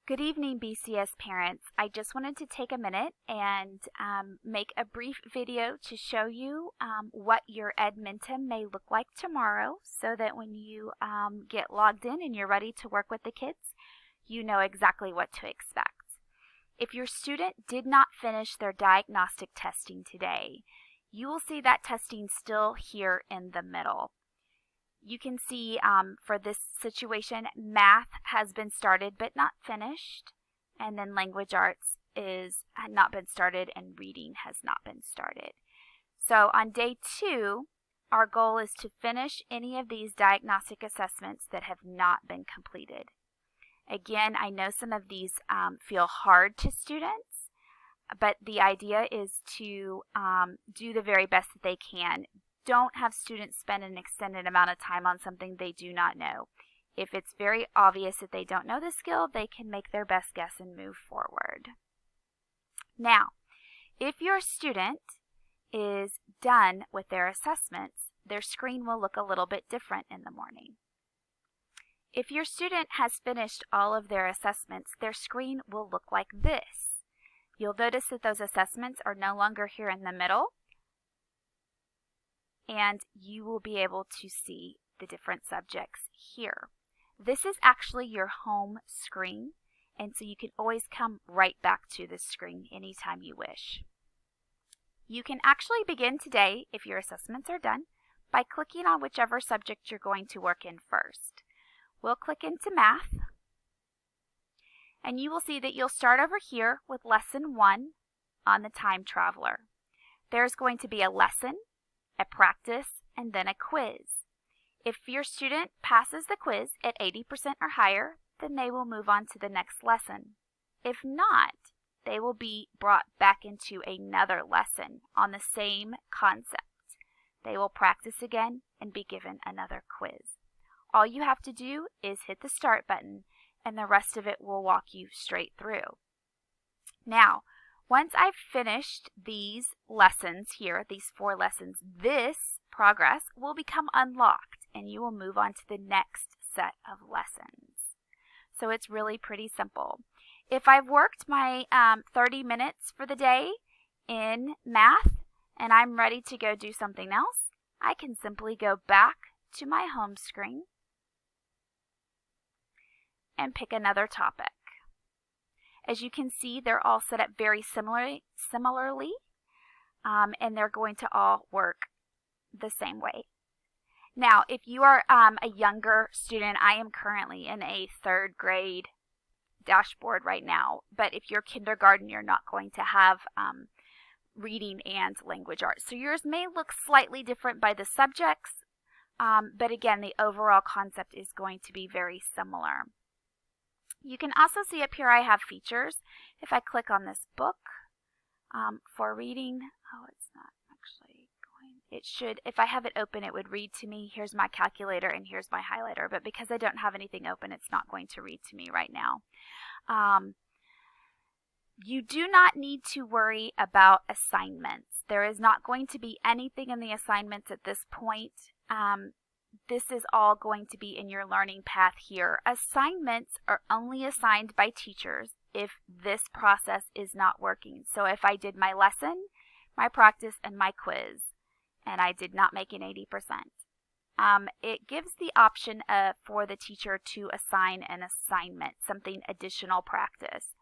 Good evening, BCS parents. I just wanted to take a minute and make a brief video to show you what your Edmentum may look like tomorrow so that when you get logged in and you're ready to work with the kids, you know exactly what to expect. If your student did not finish their diagnostic testing today, you will see that testing still here in the middle. You can see for this situation, math has been started but not finished, and then language arts had not been started and reading has not been started. So on day 2, our goal is to finish any of these diagnostic assessments that have not been completed. Again, I know some of these feel hard to students, but the idea is to do the very best that they can. Don't have students spend an extended amount of time on something they do not know. If it's very obvious that they don't know the skill, they can make their best guess and move forward. Now, if your student is done with their assessments, their screen will look a little bit different in the morning. If your student has finished all of their assessments, their screen will look like this. You'll notice that those assessments are no longer here in the middle, and you will be able to see the different subjects here. This is actually your home screen, and so you can always come right back to this screen anytime you wish. You can actually begin today, if your assessments are done, by clicking on whichever subject you're going to work in first. We'll click into math, and you will see that you'll start over here with lesson 1 on the time traveler. There's going to be a lesson, a practice, and then a quiz. If your student passes the quiz at 80% or higher, then they will move on to the next lesson. If not, they will be brought back into another lesson on the same concept. They will practice again and be given another quiz. All you have to do is hit the start button, and the rest of it will walk you straight through. Now, once I've finished these lessons here, these 4 lessons, this progress will become unlocked and you will move on to the next set of lessons. So it's really pretty simple. If I've worked my 30 minutes for the day in math and I'm ready to go do something else, I can simply go back to my home screen and pick another topic. As you can see, they're all set up very similarly, and they're going to all work the same way. Now, if you are a younger student, I am currently in a 3rd grade dashboard right now, but if you're kindergarten, you're not going to have reading and language arts. So yours may look slightly different by the subjects, but again, the overall concept is going to be very similar. You can also see up here I have features. If I click on this book for reading, it's not actually going. It should, if I have it open, it would read to me. Here's my calculator and here's my highlighter, but because I don't have anything open, it's not going to read to me right now. You do not need to worry about assignments. There is not going to be anything in the assignments at this point. This is all going to be in your learning path here. Assignments are only assigned by teachers if this process is not working. So if I did my lesson, my practice, and my quiz, and I did not make an 80%, it gives the option for the teacher to assign an assignment, something additional practice.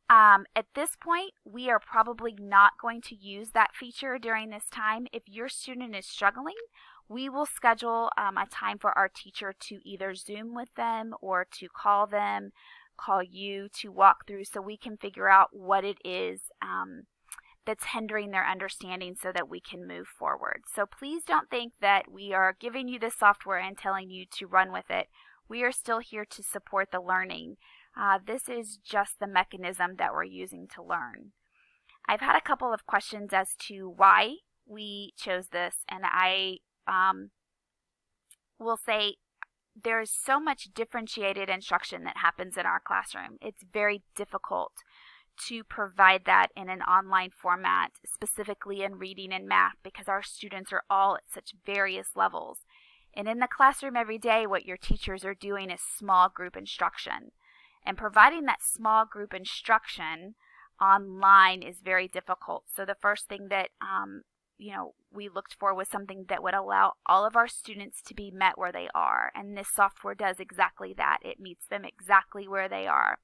At this point, we are probably not going to use that feature during this time. If your student is struggling, we will schedule a time for our teacher to either Zoom with them or to call them, call you to walk through so we can figure out what it is that's hindering their understanding so that we can move forward. So please don't think that we are giving you this software and telling you to run with it. We are still here to support the learning. This is just the mechanism that we're using to learn. I've had a couple of questions as to why we chose this, and I will say there's so much differentiated instruction that happens in our classroom. It's very difficult to provide that in an online format, specifically in reading and math, because our students are all at such various levels. And in the classroom every day, what your teachers are doing is small group instruction. And providing that small group instruction online is very difficult. So the first thing that we looked for was something that would allow all of our students to be met where they are. And this software does exactly that. It meets them exactly where they are.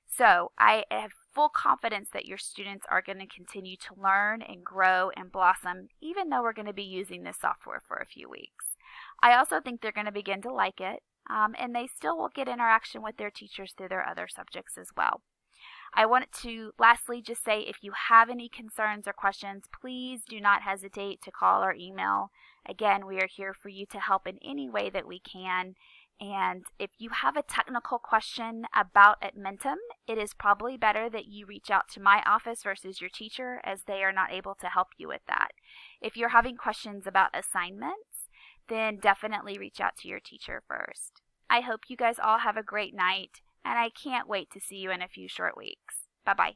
So I have full confidence that your students are going to continue to learn and grow and blossom, even though we're going to be using this software for a few weeks. I also think they're going to begin to like it, and they still will get interaction with their teachers through their other subjects as well. I wanted to lastly just say, if you have any concerns or questions, please do not hesitate to call or email. Again, we are here for you to help in any way that we can. And if you have a technical question about Edmentum, it is probably better that you reach out to my office versus your teacher, as they are not able to help you with that. If you're having questions about assignments, then definitely reach out to your teacher first. I hope you guys all have a great night, and I can't wait to see you in a few short weeks. Bye-bye.